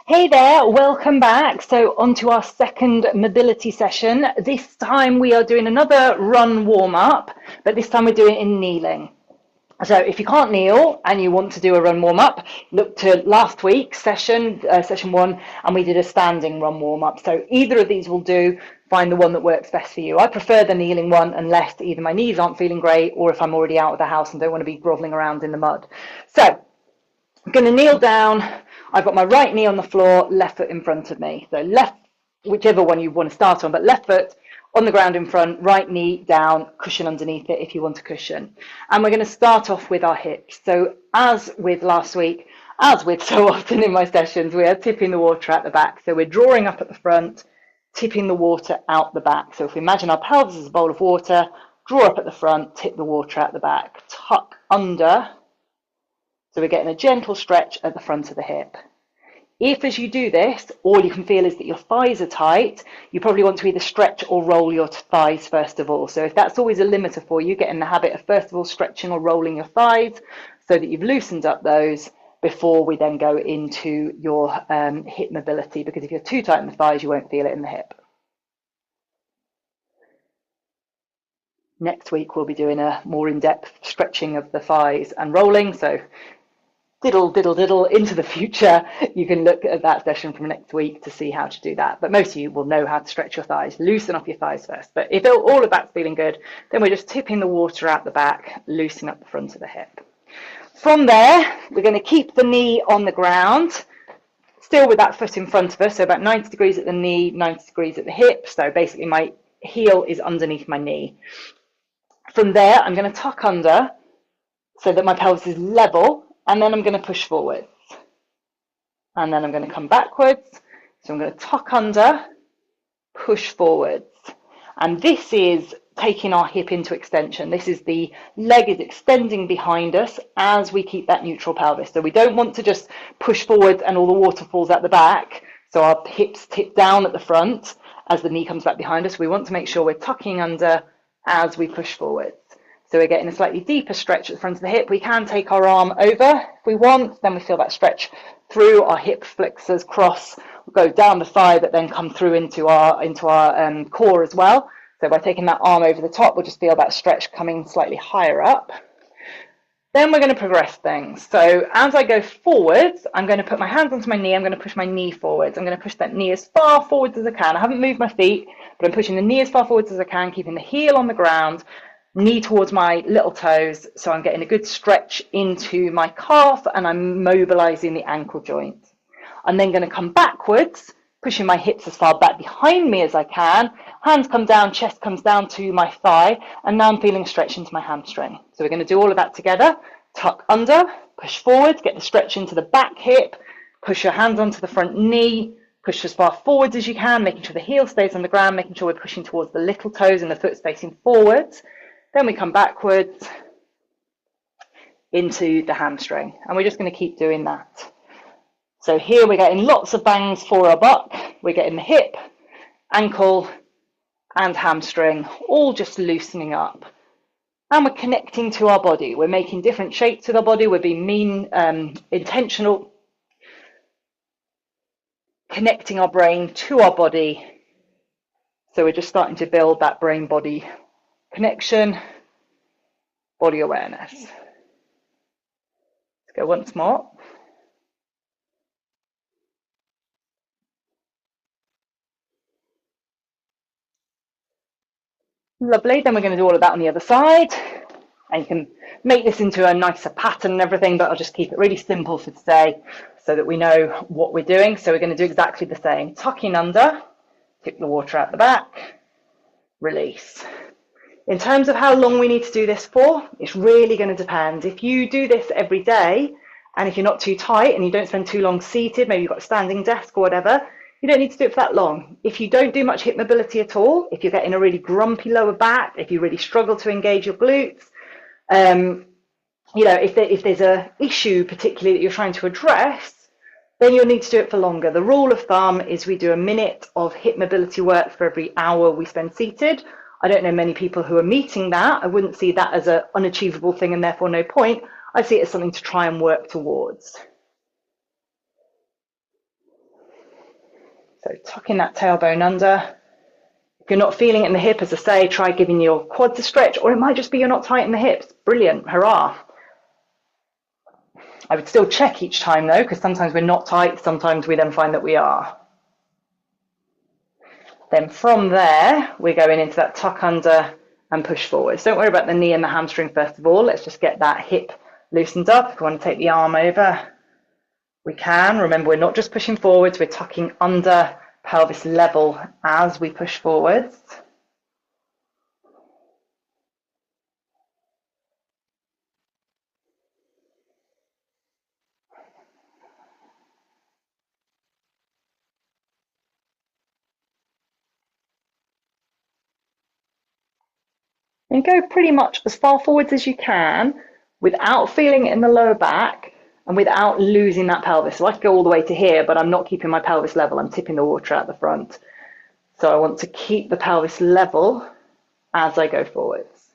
Hey there, welcome back. So on to our second mobility session. This time we are doing another run warm up, but this time we're doing it in kneeling. So if you can't kneel and you want to do a run warm up, look to last week's session, session one, and we did a standing run warm up. So either of these will do. Find the one that works best for you. I prefer the kneeling one unless either my knees aren't feeling great or if I'm already out of the house and don't want to be groveling around in the mud. So I'm going to kneel down. I've got my right knee on the floor, left foot in front of me. So left, whichever one you want to start on, but left foot on the ground in front, right knee down, cushion underneath it if you want a cushion. And we're going to start off with our hips. So as with last week, as with so often in my sessions, we are tipping the water at the back. So we're drawing up at the front, tipping the water out the back. So if we imagine our pelvis as a bowl of water, draw up at the front, tip the water out the back, tuck under. So we're getting a gentle stretch at the front of the hip. If as you do this, all you can feel is that your thighs are tight, you probably want to either stretch or roll your thighs first of all. So if that's always a limiter for you, get in the habit of first of all stretching or rolling your thighs so that you've loosened up those before we then go into your hip mobility, because if you're too tight in the thighs, you won't feel it in the hip. Next week, we'll be doing a more in-depth stretching of the thighs and rolling. So diddle, diddle, diddle into the future. You can look at that session from next week to see how to do that. But most of you will know how to stretch your thighs. Loosen up your thighs first. But if all of that's feeling good, then we're just tipping the water out the back, loosen up the front of the hip. From there, we're going to keep the knee on the ground, still with that foot in front of us. So about 90 degrees at the knee, 90 degrees at the hip. So basically my heel is underneath my knee. From there, I'm going to tuck under so that my pelvis is level, and then I'm going to push forwards. And then I'm going to come backwards. So I'm going to tuck under, push forwards. And this is taking our hip into extension. This is the leg is extending behind us as we keep that neutral pelvis. So we don't want to just push forward and all the water falls out the back. So our hips tip down at the front as the knee comes back behind us. We want to make sure we're tucking under as we push forwards. So we're getting a slightly deeper stretch at the front of the hip. We can take our arm over if we want, then we feel that stretch through our hip flexors, cross, go down the thigh, but then come through into our core as well. So by taking that arm over the top, we'll just feel that stretch coming slightly higher up. Then we're going to progress things. So as I go forwards, I'm going to put my hands onto my knee. I'm going to push my knee forwards. I'm going to push that knee as far forwards as I can. I haven't moved my feet, but I'm pushing the knee as far forwards as I can, keeping the heel on the ground, knee towards my little toes. So I'm getting a good stretch into my calf and I'm mobilizing the ankle joint. I'm then going to come backwards, pushing my hips as far back behind me as I can. Hands come down, chest comes down to my thigh, and now I'm feeling a stretch into my hamstring. So we're going to do all of that together. Tuck under, push forward, get the stretch into the back hip, push your hands onto the front knee, push as far forwards as you can, making sure the heel stays on the ground, making sure we're pushing towards the little toes and the foot's facing forwards. Then we come backwards into the hamstring, and we're just going to keep doing that. So here we're getting lots of bangs for our buck. We're getting the hip, ankle, and hamstring, all just loosening up. And we're connecting to our body. We're making different shapes with our body. We're being intentional, connecting our brain to our body. So we're just starting to build that brain-body connection, body awareness. Let's go once more. Lovely, then we're going to do all of that on the other side. And you can make this into a nicer pattern and everything, but I'll just keep it really simple for today so that we know what we're doing. So we're going to do exactly the same. Tucking under, tip the water out the back, release. In terms of how long we need to do this for, it's really going to depend. If you do this every day, and if you're not too tight and you don't spend too long seated, maybe you've got a standing desk or whatever, you don't need to do it for that long. If you don't do much hip mobility at all, if you're getting a really grumpy lower back, if you really struggle to engage your glutes, if there's an issue particularly that you're trying to address, then you'll need to do it for longer. The rule of thumb is we do a minute of hip mobility work for every hour we spend seated. I don't know many people who are meeting that. I wouldn't see that as an unachievable thing and therefore no point. I see it as something to try and work towards. So tucking that tailbone under. If you're not feeling it in the hip, as I say, try giving your quads a stretch, or it might just be you're not tight in the hips. Brilliant, hurrah. I would still check each time though, because sometimes we're not tight, sometimes we then find that we are. Then from there, we're going into that tuck under and push forwards. Don't worry about the knee and the hamstring first of all. Let's just get that hip loosened up. If we want to take the arm over, we can. Remember, we're not just pushing forwards, we're tucking under pelvis level as we push forwards. And go pretty much as far forwards as you can without feeling it in the lower back and without losing that pelvis. So I could go all the way to here, but I'm not keeping my pelvis level. I'm tipping the water out the front. So I want to keep the pelvis level as I go forwards.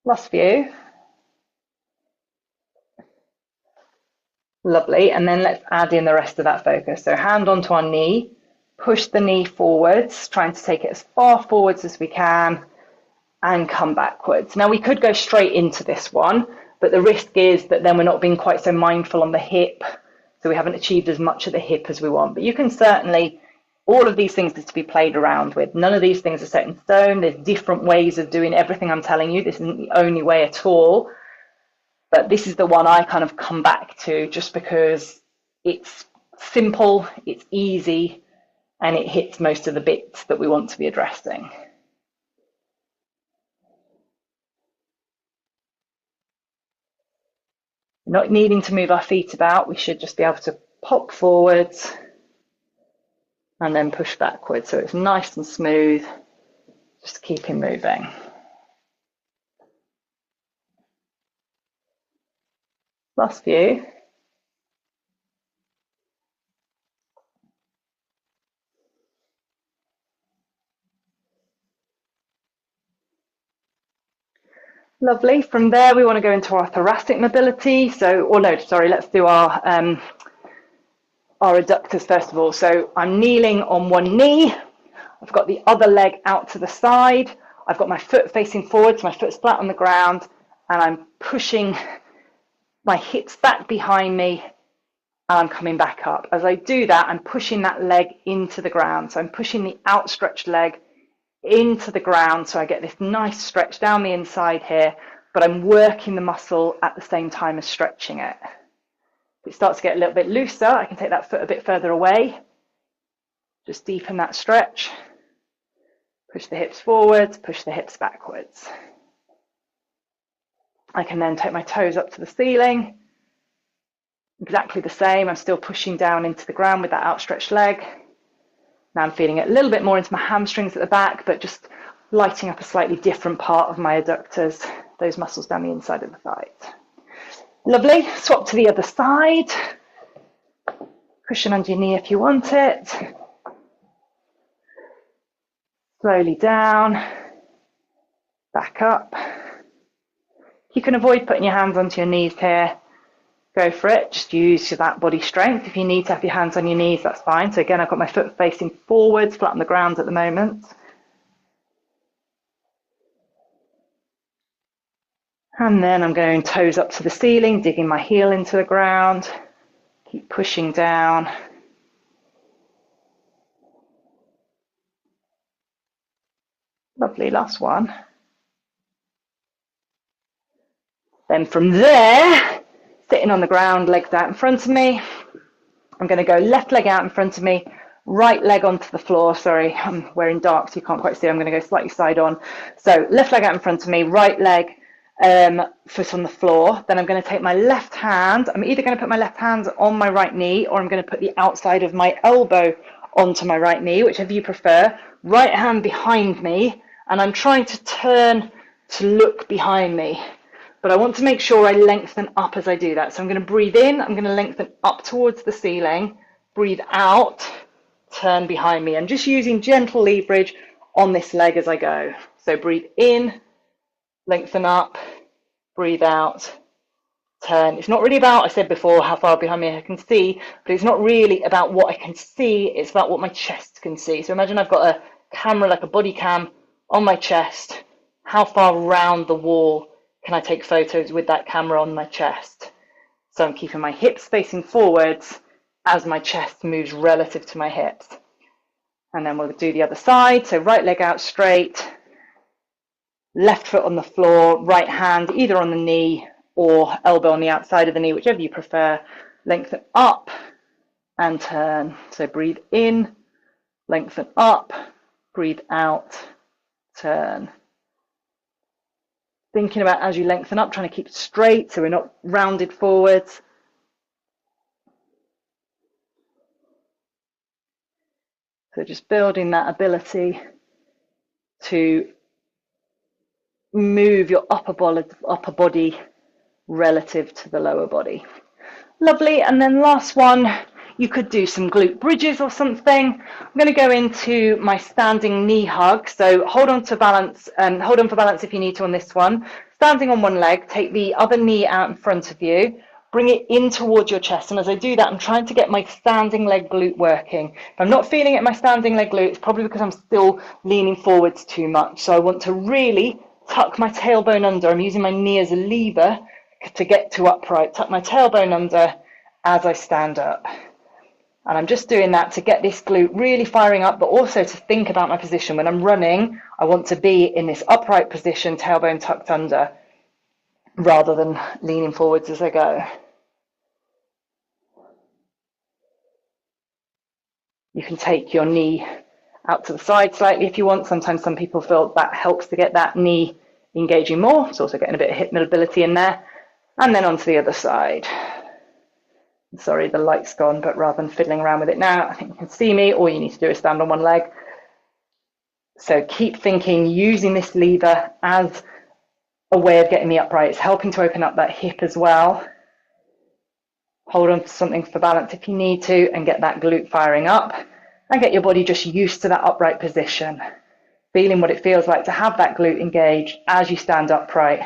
Last few. Lovely. And then let's add in the rest of that focus. So hand onto our knee, push the knee forwards, trying to take it as far forwards as we can, and come backwards. Now we could go straight into this one, but the risk is that then we're not being quite so mindful on the hip, so we haven't achieved as much of the hip as we want. But you can certainly, all of these things is to be played around with. None of these things are set in stone. There's different ways of doing everything I'm telling you. This isn't the only way at all, but this is the one I kind of come back to just because it's simple, it's easy, and it hits most of the bits that we want to be addressing. Not needing to move our feet about, we should just be able to pop forwards and then push backwards. So it's nice and smooth, just keeping moving. Last few. Lovely. From there, we want to go into our thoracic mobility. So, or no, sorry, let's do our adductors first of all. So I'm kneeling on one knee. I've got the other leg out to the side. I've got my foot facing forward, so my foot's flat on the ground, and I'm pushing my hips back behind me, and I'm coming back up. As I do that, I'm pushing that leg into the ground. So I'm pushing the outstretched leg into the ground, so I get this nice stretch down the inside here, but I'm working the muscle at the same time as stretching it. If it starts to get a little bit looser, I can take that foot a bit further away, just deepen that stretch, push the hips forwards, push the hips backwards. I can then take my toes up to the ceiling, exactly the same. I'm still pushing down into the ground with that outstretched leg. Now I'm feeling it a little bit more into my hamstrings at the back, but just lighting up a slightly different part of my adductors, those muscles down the inside of the thighs. Lovely. Swap to the other side. Cushion under your knee if you want it. Slowly down, back up. You can avoid putting your hands onto your knees here. Go for it. Just use that body strength. If you need to have your hands on your knees, that's fine. So again, I've got my foot facing forwards, flat on the ground at the moment. And then I'm going toes up to the ceiling, digging my heel into the ground. Keep pushing down. Lovely, last one. Then from there, sitting on the ground, legs out in front of me. I'm going to go left leg out in front of me, right leg onto the floor. Sorry, I'm wearing dark, so you can't quite see. I'm going to go slightly side on. So left leg out in front of me, right leg, foot on the floor. Then I'm going to take my left hand. I'm either going to put my left hand on my right knee, or I'm going to put the outside of my elbow onto my right knee, whichever you prefer. Right hand behind me, and I'm trying to turn to look behind me. But I want to make sure I lengthen up as I do that. So I'm going to breathe in, I'm going to lengthen up towards the ceiling, breathe out, turn behind me. I'm just using gentle leverage on this leg as I go. So breathe in, lengthen up, breathe out, turn. It's not really about, I said before, how far behind me I can see, but it's not really about what I can see, it's about what my chest can see. So imagine I've got a camera, like a body cam, on my chest. How far round the wall can I take photos with that camera on my chest? So I'm keeping my hips facing forwards as my chest moves relative to my hips. And then we'll do the other side. So right leg out straight, left foot on the floor, right hand either on the knee or elbow on the outside of the knee, whichever you prefer. Lengthen up and turn. So breathe in, lengthen up, breathe out, turn. Thinking about as you lengthen up, trying to keep it straight so we're not rounded forwards. So just building that ability to move your upper body relative to the lower body. Lovely. And then last one, you could do some glute bridges or something. I'm going to go into my standing knee hug. So hold on to balance, hold on for balance if you need to on this one. Standing on one leg, take the other knee out in front of you, bring it in towards your chest. And as I do that, I'm trying to get my standing leg glute working. If I'm not feeling it in my standing leg glute, it's probably because I'm still leaning forwards too much. So I want to really tuck my tailbone under. I'm using my knee as a lever to get to upright. Tuck my tailbone under as I stand up. And I'm just doing that to get this glute really firing up, but also to think about my position. When I'm running, I want to be in this upright position, tailbone tucked under, rather than leaning forwards as I go. You can take your knee out to the side slightly if you want. Sometimes some people feel that helps to get that knee engaging more. It's also getting a bit of hip mobility in there. And then onto the other side. Sorry, the light's gone, but rather than fiddling around with it now, I think you can see me. All you need to do is stand on one leg. So keep thinking, using this lever as a way of getting me upright. It's helping to open up that hip as well. Hold on to something for balance if you need to, and get that glute firing up, and get your body just used to that upright position. Feeling what it feels like to have that glute engaged as you stand upright,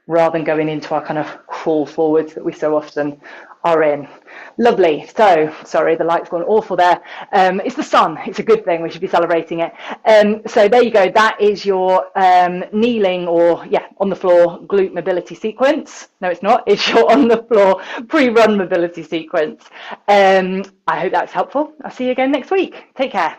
rather than going into our kind of crawl forwards that we so often are in. Lovely. So, sorry, the light's gone awful there. It's the sun. It's a good thing. We should be celebrating it. So there you go. That is your kneeling or, on the floor glute mobility sequence. No, it's not. It's your on the floor pre-run mobility sequence. I hope that's helpful. I'll see you again next week. Take care.